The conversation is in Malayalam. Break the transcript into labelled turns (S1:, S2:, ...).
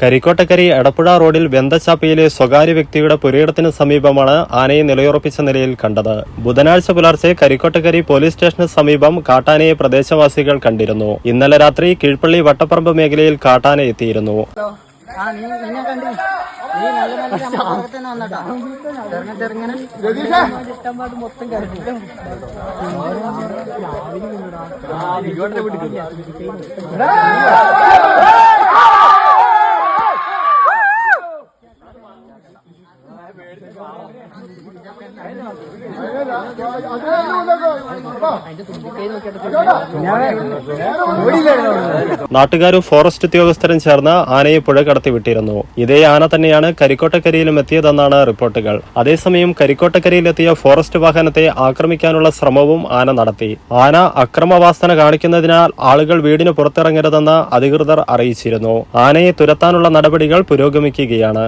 S1: കരിക്കോട്ടക്കരി എടപ്പുഴ റോഡിൽ വെന്തച്ചാപ്പയിലെ സ്വകാര്യ വ്യക്തിയുടെ പുരയിടത്തിന് സമീപമാണ് ആനയെ നിലയുറപ്പിച്ച നിലയിൽ കണ്ടത്. ബുധനാഴ്ച പുലർച്ചെ കരിക്കോട്ടക്കരി പോലീസ് സ്റ്റേഷന് സമീപം കാട്ടാനയെ പ്രദേശവാസികൾ കണ്ടിരുന്നു. ഇന്നലെ രാത്രി കീഴ്പള്ളി വട്ടപ്പറമ്പ് മേഖലയിൽ കാട്ടാന എത്തിയിരുന്നു. നാട്ടുകാരും ഫോറസ്റ്റ് ഉദ്യോഗസ്ഥരും ചേർന്ന് ആനയെ പുഴ കടത്തിവിട്ടിരുന്നു. ഇതേ ആന തന്നെയാണ് കരിക്കോട്ടക്കരിയിലും എത്തിയതെന്നാണ് റിപ്പോർട്ടുകൾ. അതേസമയം കരിക്കോട്ടക്കരിയിലെത്തിയ ഫോറസ്റ്റ് വാഹനത്തെ ആക്രമിക്കാനുള്ള ശ്രമവും ആന നടത്തി. ആന അക്രമവാസന കാണിക്കുന്നതിനാൽ ആളുകൾ വീടിന് പുറത്തിറങ്ങരുതെന്ന് അധികൃതർ അറിയിച്ചിരുന്നു. ആനയെ തുരത്താനുള്ള നടപടികൾ പുരോഗമിക്കുകയാണ്.